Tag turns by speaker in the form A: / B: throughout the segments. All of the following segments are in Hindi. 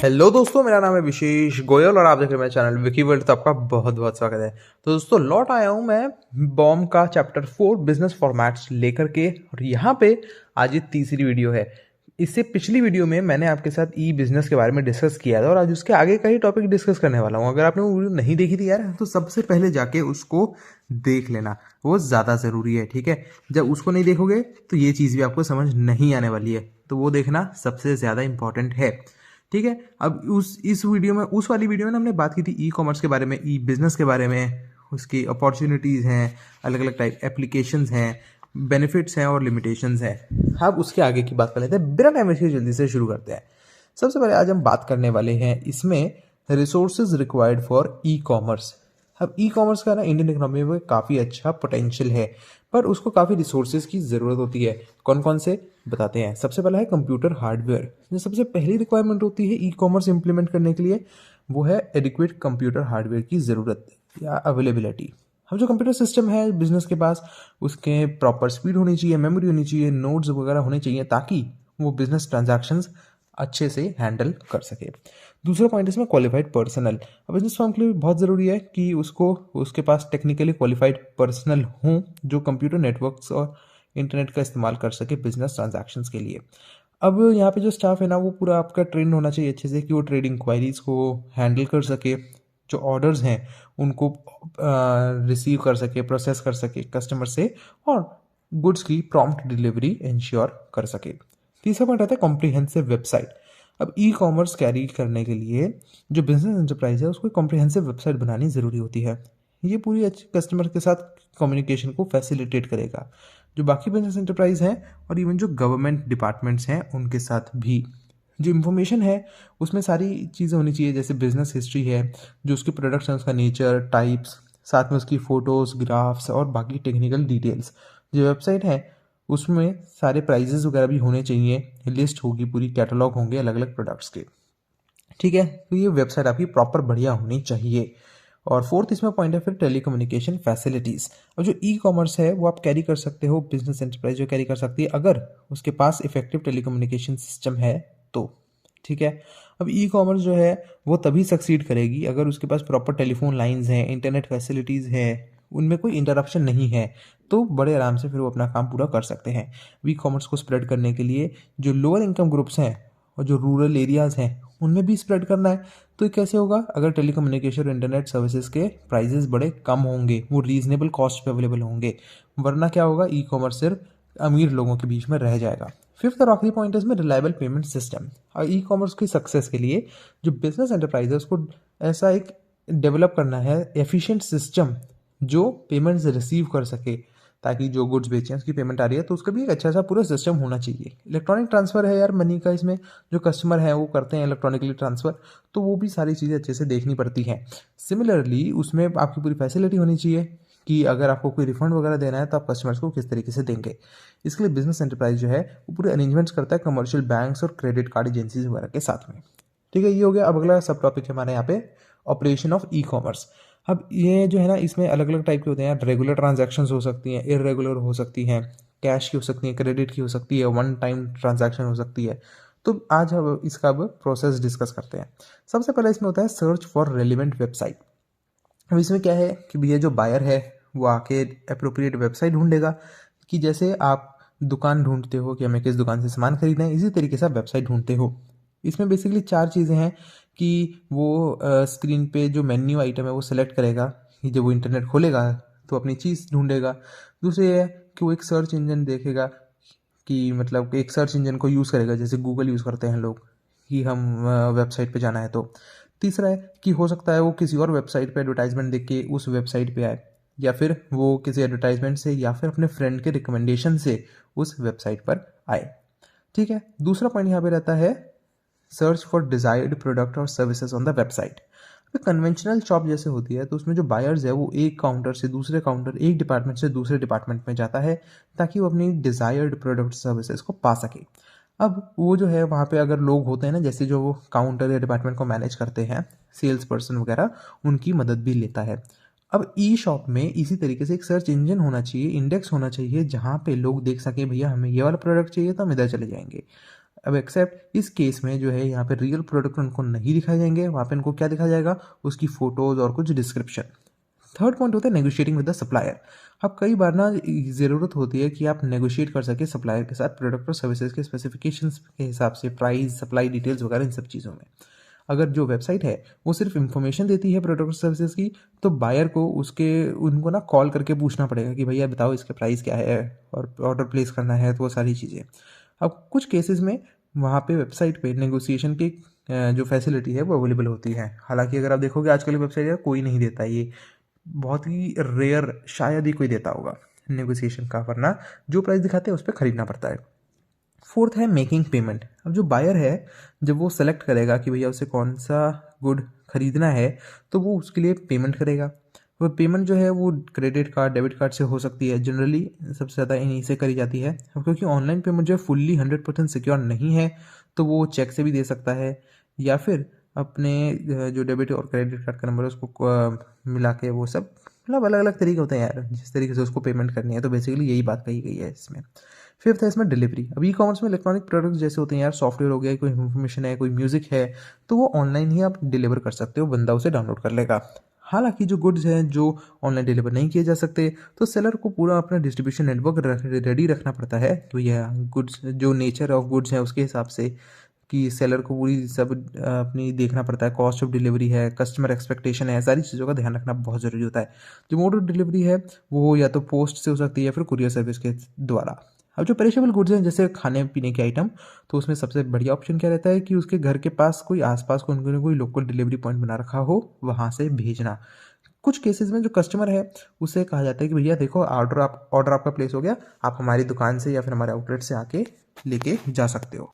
A: हेलो दोस्तों, मेरा नाम है विशेष गोयल और आप देख रहे हैं मेरा चैनल विकी वर्ल्ड। तो आपका बहुत बहुत स्वागत है। तो दोस्तों, लौट आया हूं मैं बॉम का चैप्टर 4 बिजनेस फॉर्मेट्स लेकर के, और यहाँ पे आज ये तीसरी वीडियो है। इससे पिछली वीडियो में मैंने आपके साथ ई बिजनेस के बारे में डिस्कस किया था और आज उसके आगे का ही टॉपिक डिस्कस करने वाला हूँ। अगर आपने वो वीडियो नहीं देखी थी यार, तो सबसे पहले जाके उसको देख लेना, वो ज़्यादा ज़रूरी है। ठीक है, जब उसको नहीं देखोगे तो ये चीज़ भी आपको समझ नहीं आने वाली है, तो वो देखना सबसे ज़्यादा इंपॉर्टेंट है। ठीक है, अब इस वीडियो में, उस वाली वीडियो में हमने बात की थी ई कॉमर्स के बारे में, ई बिजनेस के बारे में, उसकी अपॉर्चुनिटीज़ हैं, अलग अलग टाइप एप्लीकेशंस हैं, बेनिफिट्स हैं और लिमिटेशंस हैं। अब उसके आगे की बात कर लेते हैं, बिना टाइम वेस्ट किए जल्दी से शुरू करते हैं। सबसे पहले आज हम बात करने वाले हैं इसमें resources required for e commerce. अब ई कॉमर्स का ना इंडियन इकोनॉमी में काफ़ी अच्छा पोटेंशियल है, पर उसको काफ़ी रिसोर्सेज की ज़रूरत होती है। कौन कौन से बताते हैं। सबसे पहला है कंप्यूटर हार्डवेयर। जो सबसे पहली रिक्वायरमेंट होती है ई कॉमर्स इंप्लीमेंट करने के लिए, वो है एडिक्वेट कंप्यूटर हार्डवेयर की ज़रूरत या अवेलेबिलिटी। हम जो कंप्यूटर सिस्टम है बिजनेस के पास, उसके प्रॉपर स्पीड होनी चाहिए, मेमोरी होनी चाहिए, नोड्स वगैरह होने चाहिए, ताकि वो बिजनेस ट्रांजैक्शंस अच्छे से हैंडल कर सके। दूसरा पॉइंट इसमें क्वालिफाइड पर्सनल। अब बिजनेस फर्म के लिए बहुत ज़रूरी है कि उसके पास टेक्निकली क्वालिफाइड पर्सनल हों जो कंप्यूटर नेटवर्क्स और इंटरनेट का इस्तेमाल कर सके बिजनेस ट्रांजैक्शंस के लिए। अब यहाँ पे जो स्टाफ है ना, वो पूरा आपका ट्रेंड होना चाहिए अच्छे से, कि वो ट्रेडिंग क्वायरीज को हैंडल कर सके, जो ऑर्डर्स हैं उनको रिसीव कर सके, प्रोसेस कर सके कस्टमर से, और गुड्स की प्रॉम्प्ट डिलीवरी इंश्योर कर सके। तीसरा पॉइंट आता है कॉम्प्रिहेंसिव वेबसाइट। अब ई कॉमर्स कैरी करने के लिए जो बिजनेस एंटरप्राइज है उसको कॉम्प्रिहेंसिव वेबसाइट बनानी ज़रूरी होती है। ये पूरी अच्छी कस्टमर के साथ कम्युनिकेशन को फैसिलिटेट करेगा, जो बाकी बिजनेस एंटरप्राइज हैं और इवन जो गवर्नमेंट डिपार्टमेंट्स हैं उनके साथ भी। जो इन्फॉर्मेशन है उसमें सारी चीज़ें होनी चाहिए, जैसे बिजनेस हिस्ट्री है, जो उसके प्रोडक्ट्स हैं उसका नेचर, टाइप्स, साथ में उसकी फ़ोटोज़, ग्राफ्स और बाकी टेक्निकल डिटेल्स। जो वेबसाइट है उसमें सारे प्राइजेस वगैरह भी होने चाहिए, लिस्ट होगी पूरी, कैटलॉग होंगे अलग अलग प्रोडक्ट्स के। ठीक है, तो ये वेबसाइट आपकी प्रॉपर बढ़िया होनी चाहिए। और फोर्थ इसमें पॉइंट है फिर टेलीकम्युनिकेशन फैसिलिटीज़। अब जो ई कॉमर्स है वो आप कैरी कर सकते हो, बिजनेस एंटरप्राइज जो कैरी कर सकती है अगर उसके पास इफेक्टिव टेलीकम्युनिकेशन सिस्टम है तो। ठीक है, अब ई कॉमर्स जो है वो तभी सक्सीड करेगी अगर उसके पास प्रॉपर टेलीफोन लाइंस हैं, इंटरनेट फैसिलिटीज़ हैं, उनमें कोई इंटरप्शन नहीं है, तो बड़े आराम से फिर वो अपना काम पूरा कर सकते हैं। ई कॉमर्स को स्प्रेड करने के लिए जो लोअर इनकम ग्रुप्स हैं और जो रूरल एरियाज़ हैं उनमें भी स्प्रेड करना है, तो ये कैसे होगा? अगर टेलीकम्युनिकेशन और इंटरनेट सर्विसेज के प्राइजेस बड़े कम होंगे, वो रीजनेबल कॉस्ट पे अवेलेबल होंगे, वरना क्या होगा, ई कॉमर्स सिर्फ अमीर लोगों के बीच में रह जाएगा। फिफ्थ और आखिरी पॉइंट है इसमें रिलायबल पेमेंट सिस्टम। और ई कॉमर्स की सक्सेस के लिए जो बिजनेस एंटरप्राइज है उसको ऐसा एक डेवलप करना है एफिशिएंट सिस्टम जो पेमेंट्स रिसीव कर सके, ताकि जो गुड्स बेचे हैं उसकी पेमेंट आ रही है तो उसका भी एक अच्छा सा पूरा सिस्टम होना चाहिए। इलेक्ट्रॉनिक ट्रांसफ़र है यार मनी का, इसमें जो कस्टमर है वो करते हैं इलेक्ट्रॉनिकली ट्रांसफ़र, तो वो भी सारी चीज़ें अच्छे से देखनी पड़ती हैं। सिमिलरली उसमें आपकी पूरी फैसिलिटी होनी चाहिए कि अगर आपको कोई रिफंड वगैरह देना है तो आप कस्टमर्स को किस तरीके से देंगे। इसके लिए बिजनेस एंटरप्राइज जो है वो पूरे अरेंजमेंट्स करता है कमर्शियल बैंक्स और क्रेडिट कार्ड एजेंसीज वगैरह के साथ में। ठीक है, ये हो गया। अब अगला सब टॉपिक है हमारे यहाँ पे ऑपरेशन ऑफ ई कॉमर्स। अब ये जो है ना, इसमें अलग अलग टाइप के होते हैं। रेगुलर ट्रांजैक्शंस हो सकती हैं, इरेगुलर हो सकती हैं, कैश की हो सकती है, क्रेडिट की हो सकती है, वन टाइम ट्रांजैक्शन हो सकती है। तो आज हम इसका अब प्रोसेस डिस्कस करते हैं। सबसे पहले इसमें होता है सर्च फॉर रेलिवेंट वेबसाइट। अब इसमें क्या है कि भैया जो बायर है वो आके अप्रोप्रिएट वेबसाइट ढूंढेगा, कि जैसे आप दुकान ढूंढते हो कि हमें किस दुकान से सामान खरीदना है, इसी तरीके से आप वेबसाइट ढूंढते हो। इसमें बेसिकली चार चीज़ें हैं कि वो स्क्रीन पे जो मेन्यू आइटम है वो सेलेक्ट करेगा, कि जब वो इंटरनेट खोलेगा तो अपनी चीज़ ढूंढेगा। दूसरी है कि वो एक सर्च इंजन देखेगा, कि मतलब एक सर्च इंजन को यूज़ करेगा, जैसे गूगल यूज़ करते हैं लोग कि हम वेबसाइट पे जाना है तो। तीसरा है कि हो सकता है वो किसी और वेबसाइट पे एडवर्टाइजमेंट देख के उस वेबसाइट पे आए, या फिर वो किसी एडवर्टाइजमेंट से या फिर अपने फ्रेंड के रिकमेंडेशन से उस वेबसाइट पर आए। ठीक है, दूसरा पॉइंट यहाँ पे रहता है सर्च फॉर डिजायर्ड प्रोडक्ट और services on the website. Conventional shop जैसे होती है तो उसमें जो बायर्स है वो एक काउंटर से दूसरे काउंटर, एक डिपार्टमेंट से दूसरे डिपार्टमेंट में जाता है, ताकि वो अपनी डिजायर्ड प्रोडक्ट सर्विसेज को पा सके। अब वो जो है वहाँ पे अगर लोग होते हैं ना, जैसे जो वो काउंटर या डिपार्टमेंट को मैनेज करते हैं, सेल्स पर्सन वगैरह, उनकी मदद भी लेता है। अब ई शॉप में इसी तरीके से एक सर्च इंजन होना चाहिए, इंडेक्स होना चाहिए, जहाँ पे लोग देख सकें भैया हमें ये वाला प्रोडक्ट चाहिए तो हम इधर चले जाएंगे। अब एक्सेप्ट इस केस में जो है यहाँ पे रियल प्रोडक्ट उनको नहीं दिखाए जाएंगे, वहाँ पे उनको क्या दिखाया जाएगा, उसकी फोटोज और कुछ डिस्क्रिप्शन। थर्ड पॉइंट होता है नेगोशिएटिंग विद द सप्लायर। अब कई बार ना ज़रूरत होती है कि आप नेगोशिएट कर सके सप्लायर के साथ प्रोडक्ट और सर्विसेज के स्पेसिफिकेशंस के हिसाब से, प्राइस, सप्लाई डिटेल्स वगैरह इन सब चीज़ों में। अगर जो वेबसाइट है वो सिर्फ इन्फॉर्मेशन देती है प्रोडक्ट और सर्विसेज की, तो बायर को उनको ना कॉल करके पूछना पड़ेगा कि भैया बताओ इसके प्राइस क्या है और ऑर्डर प्लेस करना है, तो वो सारी चीज़ें। अब कुछ केसेस में वहाँ पे वेबसाइट पे नेगोशिएशन की जो फैसिलिटी है वो अवेलेबल होती है। हालांकि अगर आप देखोगे आजकल की वेबसाइट है कोई नहीं देता, ये बहुत ही रेयर, शायद ही कोई देता होगा नेगोशिएशन का, वरना जो प्राइस दिखाते हैं उस पर खरीदना पड़ता है। फोर्थ है मेकिंग पेमेंट। अब जो बायर है जब वो सेलेक्ट करेगा कि भैया उसे कौन सा गुड खरीदना है, तो वो उसके लिए पेमेंट करेगा। वो पेमेंट जो है वो क्रेडिट कार्ड, डेबिट कार्ड से हो सकती है, जनरली सबसे ज़्यादा इन्हीं से करी जाती है। अब क्योंकि ऑनलाइन पेमेंट जो है फुल्ली 100% सिक्योर नहीं है, तो वो चेक से भी दे सकता है, या फिर अपने जो डेबिट और क्रेडिट कार्ड का नंबर है उसको मिला के, वो सब मतलब अलग अलग तरीके होते हैं यार जिस तरीके से उसको पेमेंट करनी है। तो बेसिकली यही बात कही गई है इसमें। फिफ्थ है इसमें डिलीवरी। अब ई कॉमर्स में इलेक्ट्रॉनिक प्रोडक्ट्स जैसे होते हैं यार, सॉफ्टवेयर हो गया, कोई इन्फॉर्मेशन है, कोई म्यूजिक है, तो वो ऑनलाइन ही आप डिलीवर कर सकते हो, बंदा उसे डाउनलोड कर लेगा। हालांकि जो गुड्स हैं जो ऑनलाइन डिलीवर नहीं किए जा सकते, तो सेलर को पूरा अपना डिस्ट्रीब्यूशन नेटवर्क रेडी रखना पड़ता है। तो यह गुड्स जो नेचर ऑफ गुड्स है उसके हिसाब से कि सेलर को पूरी सब अपनी देखना पड़ता है, कॉस्ट ऑफ डिलीवरी है, कस्टमर एक्सपेक्टेशन है, सारी चीज़ों का ध्यान रखना बहुत ज़रूरी होता है। जो मोड ऑफ डिलीवरी है वो या तो पोस्ट से हो सकती है या फिर कुरियर सर्विस के द्वारा। अब जो पेरिशेबल गुड्स हैं जैसे खाने पीने के आइटम, तो उसमें सबसे बढ़िया ऑप्शन क्या रहता है कि उसके घर के पास कोई आसपास कोई लोकल डिलीवरी पॉइंट बना रखा हो, वहाँ से भेजना। कुछ केसेस में जो कस्टमर है उसे कहा जाता है कि भैया देखो ऑर्डर आपका प्लेस हो गया, आप हमारी दुकान से या फिर हमारे आउटलेट से आके लेके जा सकते हो।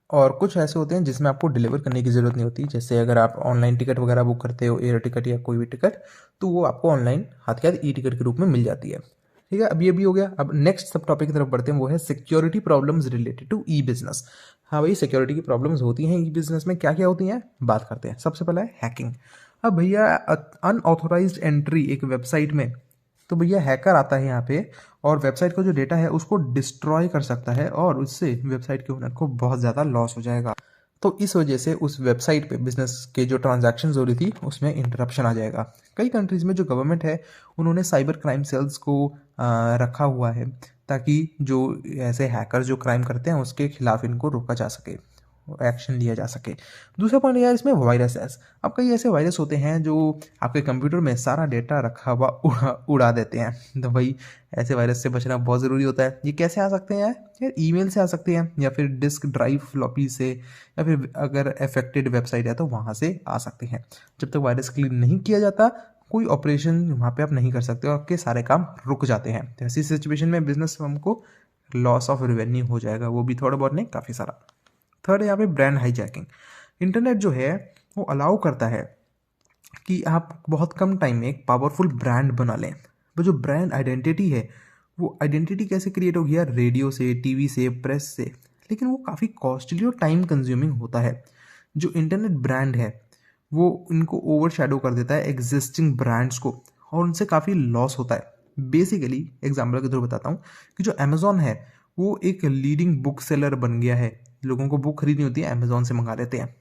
A: और कुछ ऐसे होते हैं जिसमें आपको डिलीवर करने की ज़रूरत नहीं होती, जैसे अगर आप ऑनलाइन टिकट वगैरह बुक करते हो, एयर टिकट या कोई भी टिकट, तो वो आपको ऑनलाइन हाथ के हाथ ई टिकट के रूप में मिल जाती है। ठीक है, अब ये भी हो गया। अब नेक्स्ट सब टॉपिक की तरफ बढ़ते हैं, वो है security problems related to e business. हाँ भाई, सिक्योरिटी की प्रॉब्लम्स होती हैं ई बिजनेस में, क्या क्या होती हैं बात करते हैं। सबसे पहला है हैकिंग। अब भैया अनऑथोराइज्ड एंट्री एक वेबसाइट में, तो भैया हैकर आता है यहाँ पे और वेबसाइट का जो डेटा है उसको डिस्ट्रॉय कर सकता है, और उससे वेबसाइट के ओनर को बहुत ज़्यादा लॉस हो जाएगा। तो इस वजह से उस वेबसाइट पे बिजनेस के जो ट्रांजैक्शंस हो रही थी उसमें इंटरप्शन आ जाएगा। कई कंट्रीज़ में जो गवर्नमेंट है उन्होंने साइबर क्राइम सेल्स को रखा हुआ है, ताकि जो ऐसे हैकर जो क्राइम करते हैं उसके खिलाफ इनको रोका जा सके, एक्शन लिया जा सके। दूसरा पॉइंट यार इसमें वायरसेस। अब कई ऐसे वायरस होते हैं जो आपके कंप्यूटर में सारा डेटा रखा हुआ उड़ा देते हैं, तो भाई ऐसे वायरस से बचना बहुत ज़रूरी होता है। ये कैसे आ सकते हैं यार, ईमेल से आ सकते हैं, या फिर डिस्क ड्राइव फ्लॉपी से, या फिर अगर अफेक्टेड वेबसाइट है तो वहाँ से आ सकते हैं। जब तक वायरस क्लीन नहीं किया जाता कोई ऑपरेशन वहाँ पे आप नहीं कर सकते, और आपके सारे काम रुक जाते हैं। तो ऐसी सिचुएशन में बिजनेस फर्म को लॉस ऑफ रेवेन्यू हो जाएगा, वो भी थोड़ा बहुत नहीं, काफ़ी सारा। थर्ड है यहाँ पे ब्रांड हाईजैकिंग। इंटरनेट जो है वो अलाउ करता है कि आप बहुत कम टाइम में एक पावरफुल ब्रांड बना लें। वो जो ब्रांड आइडेंटिटी है, वो आइडेंटिटी कैसे क्रिएट होगी यार, रेडियो से, टीवी से, प्रेस से, लेकिन वो काफ़ी कॉस्टली और टाइम कंज्यूमिंग होता है। जो इंटरनेट ब्रांड है वो इनको ओवर शेडो कर देता है एग्जिस्टिंग ब्रांड्स को, और उनसे काफ़ी लॉस होता है। बेसिकली एग्जाम्पल के थ्रू बताता हूँ कि जो अमेजोन है वो एक लीडिंग बुक सेलर बन गया है। लोगों को बुक खरीदनी होती है अमेजोन से मंगा लेते हैं,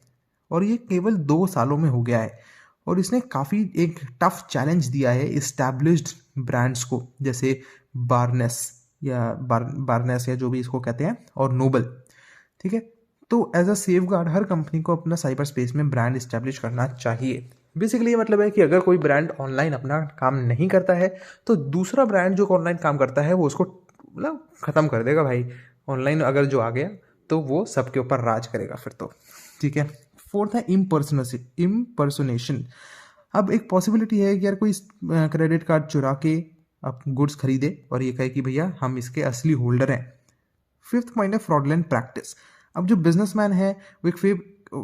A: और ये केवल 2 सालों में हो गया है। और इसने काफ़ी एक टफ चैलेंज दिया है इस्टेब्लिश्ड ब्रांड्स को, जैसे बार्नेस या जो भी इसको कहते हैं, और नोबल। ठीक है, तो एज अ सेफ गार्ड हर कंपनी को अपना साइबर स्पेस में ब्रांड इस्टेब्लिश करना चाहिए। बेसिकली ये मतलब है कि अगर कोई ब्रांड ऑनलाइन अपना काम नहीं करता है तो दूसरा ब्रांड जो ऑनलाइन काम करता है वो उसको मतलब ख़त्म कर देगा भाई। ऑनलाइन अगर जो आ गया तो वो सबके ऊपर राज करेगा फिर तो। ठीक है, फोर्थ है इम्पर्सोनेशन। अब एक पॉसिबिलिटी है कि यार कोई क्रेडिट कार्ड चुरा के आप गुड्स खरीदे और ये कहे कि भैया हम इसके असली होल्डर हैं। फिफ्थ पॉइंट है फ्रॉडलेंट प्रैक्टिस। अब जो बिजनेसमैन है वो एक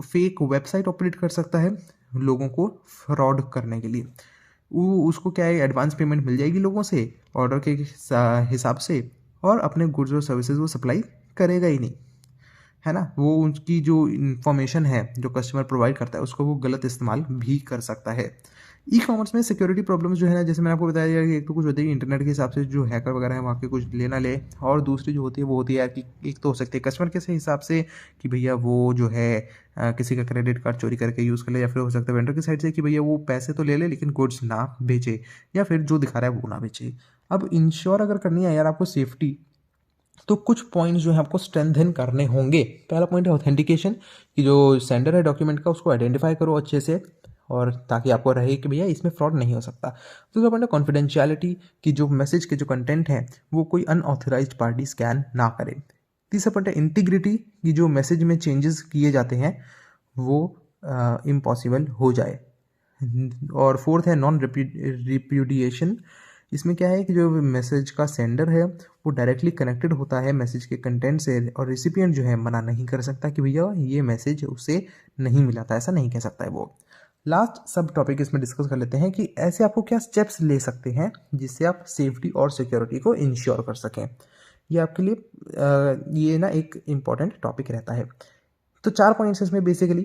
A: फेक वेबसाइट ऑपरेट कर सकता है लोगों को फ्रॉड करने के लिए। वो उसको क्या है, एडवांस पेमेंट मिल जाएगी लोगों से ऑर्डर के हिसाब से, और अपने गुड्स और सर्विसेज वो सप्लाई करेगा ही नहीं, है ना। वो उनकी जो इन्फॉर्मेशन है जो कस्टमर प्रोवाइड करता है उसको वो गलत इस्तेमाल भी कर सकता है। ई कॉमर्स में सिक्योरिटी प्रॉब्लम्स जो है ना, जैसे मैंने आपको बताया कि एक तो कुछ होती है इंटरनेट के हिसाब से जो हैकर वगैरह है वहाँ के कुछ ले ना ले, और दूसरी जो होती है वो होती है यार कि एक तो हो सकती है कस्टमर के से हिसाब से कि भैया वो जो है किसी का क्रेडिट कार्ड चोरी करके यूज़ कर ले, या फिर हो सकता है वेंडर की साइड से कि भैया वो पैसे तो ले ले लेकिन गुड्स ना बेचे, या फिर जो दिखा रहा है वो ना बेचे। अब इंश्योर अगर करनी है यार आपको सेफ्टी, तो कुछ पॉइंट्स जो है आपको स्ट्रेंथन करने होंगे। पहला पॉइंट है ऑथेंटिकेशन, कि जो सेंडर है डॉक्यूमेंट का उसको आइडेंटिफाई करो अच्छे से, और ताकि आपको रहे कि भैया इसमें फ्रॉड नहीं हो सकता। दूसरा पॉइंट है कॉन्फिडेंशियलिटी, कि जो मैसेज के जो कंटेंट है वो कोई अनऑथराइज्ड पार्टी स्कैन ना करे। तीसरा पॉइंट है इंटीग्रिटी, कि जो मैसेज में चेंजेस किए जाते हैं वो इम्पॉसिबल हो जाए। और फोर्थ है नॉन रिप्यूडिएशन, इसमें क्या है कि जो मैसेज का सेंडर है वो डायरेक्टली कनेक्टेड होता है मैसेज के कंटेंट से, और रिसिपिएंट जो है मना नहीं कर सकता कि भैया ये मैसेज उसे नहीं मिला था, ऐसा नहीं कह सकता है वो। लास्ट सब टॉपिक इसमें डिस्कस कर लेते हैं कि ऐसे आपको क्या स्टेप्स ले सकते हैं जिससे आप सेफ्टी और सिक्योरिटी को इंश्योर कर सकें। ये आपके लिए ये ना एक इम्पॉर्टेंट टॉपिक रहता है। तो 4 पॉइंट्स इसमें बेसिकली,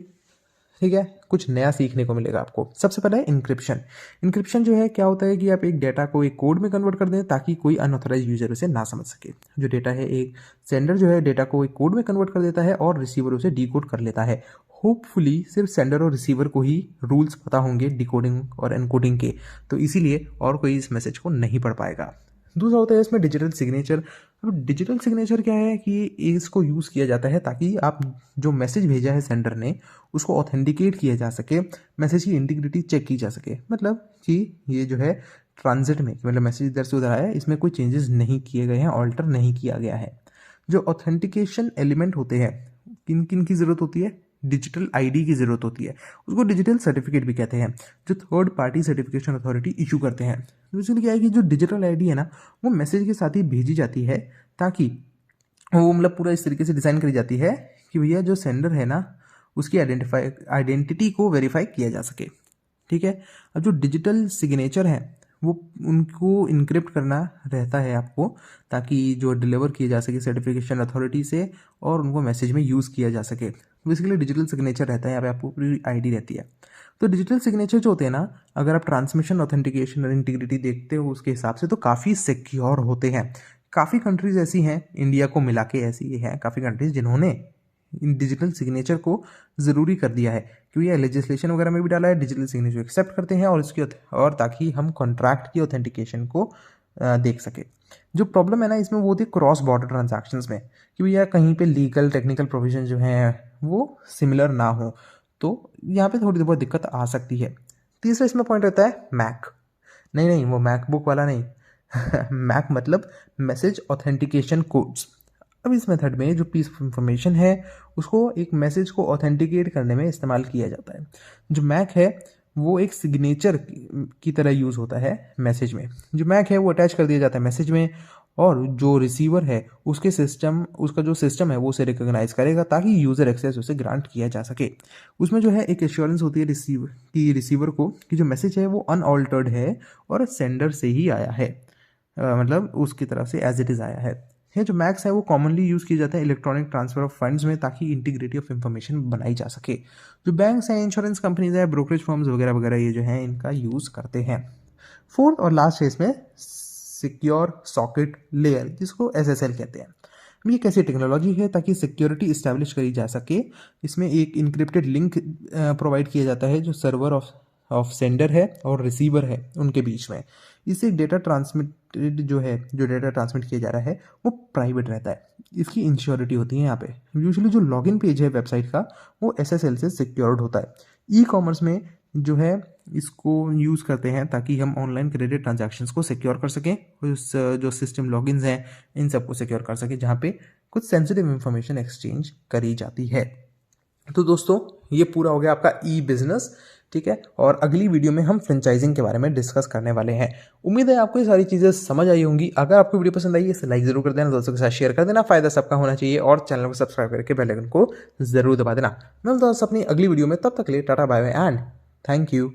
A: ठीक है, कुछ नया सीखने को मिलेगा आपको। सबसे पहला है इंक्रिप्शन। इंक्रिप्शन जो है क्या होता है कि आप एक डेटा को एक कोड में कन्वर्ट कर दें ताकि कोई अनऑथराइज यूजर उसे ना समझ सके। जो डेटा है एक सेंडर जो है डेटा को एक कोड में कन्वर्ट कर देता है और रिसीवर उसे डिकोड कर लेता है। होपफुली सिर्फ सेंडर और रिसीवर को ही रूल्स पता होंगे डिकोडिंग और एनकोडिंग के, तो इसीलिए और कोई इस मैसेज को नहीं पढ़ पाएगा। दूसरा होता है इसमें डिजिटल सिग्नेचर। अब डिजिटल सिग्नेचर क्या है कि इसको यूज़ किया जाता है ताकि आप जो मैसेज भेजा है सेंडर ने उसको ऑथेंटिकेट किया जा सके, मैसेज की इंटीग्रिटी चेक की जा सके, मतलब कि ये जो है ट्रांजिट में, मतलब मैसेज इधर से उधर आया है, इसमें कोई चेंजेस नहीं किए गए हैं, ऑल्टर नहीं किया गया है। जो ऑथेंटिकेशन एलिमेंट होते हैं किन किन की ज़रूरत होती है, डिजिटल आईडी की ज़रूरत होती है, उसको डिजिटल सर्टिफिकेट भी कहते हैं, जो third party certification authority issue करते हैं। तो इसलिए क्या है कि जो डिजिटल आईडी है ना वो मैसेज के साथ ही भेजी जाती है, ताकि वो मतलब पूरा इस तरीके से डिज़ाइन करी जाती है कि भैया जो सेंडर है ना उसकी आइडेंटिटी को वेरीफाई किया जा सके, ठीक है। अब जो डिजिटल सिग्नेचर है वो उनको इनक्रिप्ट करना रहता है आपको, ताकि जो डिलीवर किए जा सके सर्टिफिकेशन अथॉरिटी से और उनको मैसेज में यूज़ किया जा सके। बेसिकली डिजिटल सिग्नेचर रहता है, यहाँ पे आपको पूरी आईडी रहती है। तो डिजिटल सिग्नेचर जो होते हैं ना, अगर आप ट्रांसमिशन ऑथेंटिकेशन और इंटीग्रिटी देखते हो उसके हिसाब से तो काफ़ी सिक्योर होते हैं। काफ़ी कंट्रीज़ ऐसी हैं, इंडिया को मिला के ऐसी हैं काफ़ी कंट्रीज़ जिन्होंने इन डिजिटल सिग्नेचर को ज़रूरी कर दिया है, क्योंकि ये लेजिस्लेशन वगैरह में भी डाला है, डिजिटल सिग्नेचर एक्सेप्ट करते हैं और इसकी और ताकि हम कॉन्ट्रैक्ट की ऑथेंटिकेशन को देख सके। जो प्रॉब्लम है ना इसमें वो होती है क्रॉस बॉर्डर ट्रांजैक्शंस में, कि भैया कहीं पे लीगल टेक्निकल प्रोविजन जो हैं वो सिमिलर ना हो, तो यहाँ पे थोड़ी बहुत दिक्कत आ सकती है। तीसरा इसमें पॉइंट रहता है मैक, नहीं वो मैकबुक वाला नहीं मैक मतलब मैसेज ऑथेंटिकेशन कोड्स। अब इस मेथड में जो पीस ऑफ इंफॉर्मेशन है उसको एक मैसेज को ऑथेंटिकेट करने में इस्तेमाल किया जाता है। जो मैक है वो एक सिग्नेचर की तरह यूज़ होता है मैसेज में। जो मैक है वो अटैच कर दिया जाता है मैसेज में, और जो रिसीवर है उसके सिस्टम उसका जो सिस्टम है वो उसे रिकॉग्नाइज करेगा ताकि यूज़र एक्सेस उसे ग्रांट किया जा सके। उसमें जो है एक एश्योरेंस होती है रिसीवर को कि जो मैसेज है वो अनऑल्टर्ड है और सेंडर से ही आया है, मतलब उसकी तरफ से एज इट इज़ आया है। ये जो मैक्स है वो कॉमनली यूज़ किए जाते हैं इलेक्ट्रॉनिक ट्रांसफर ऑफ फंड्स में, ताकि इंटीग्रिटी ऑफ इंफॉर्मेशन बनाई जा सके। जो बैंक्स हैं, इंश्योरेंस कंपनीज है, ब्रोकरेज फर्म्स वगैरह वगैरह ये जो हैं इनका यूज़ करते हैं। फोर्थ और लास्ट है इसमें सिक्योर सॉकेट लेयर, जिसको SSL कहते हैं। ये कैसी टेक्नोलॉजी है ताकि सिक्योरिटी इस्टेब्लिश करी जा सके। इसमें एक इनक्रिप्टेड लिंक प्रोवाइड किया जाता है जो सर्वर ऑफ सेंडर है और रिसीवर है उनके बीच में। इससे डेटा ट्रांसमिटेड जो डेटा ट्रांसमिट किया जा रहा है वो प्राइवेट रहता है। इसकी इंश्योरिटी होती है यहाँ पे। यूजुअली जो लॉगिन पेज है वेबसाइट का वो SSL से सिक्योर्ड होता है। ई कॉमर्स में जो है इसको यूज़ करते हैं ताकि हम ऑनलाइन क्रेडिट ट्रांजैक्शंस को सिक्योर कर सकें, उस जो सिस्टम लॉगिन्स हैं इन सबको सिक्योर कर सकें जहाँ पे कुछ सेंसिटिव इंफॉर्मेशन एक्सचेंज करी जाती है। तो दोस्तों ये पूरा हो गया आपका ई बिजनेस, ठीक है। और अगली वीडियो में हम फ्रेंचाइजिंग के बारे में डिस्कस करने वाले हैं। उम्मीद है आपको ये सारी चीज़ें समझ आई होंगी। अगर आपको वीडियो पसंद आई है इसे लाइक जरूर कर देना, दोस्तों के साथ शेयर कर देना, फायदा सबका होना चाहिए, और चैनल को सब्सक्राइब करके बेल आइकन को जरूर दबा देना। मैं मिलता हूं अपनी अगली वीडियो में, तब तक के लिए tata bye bye and thank you.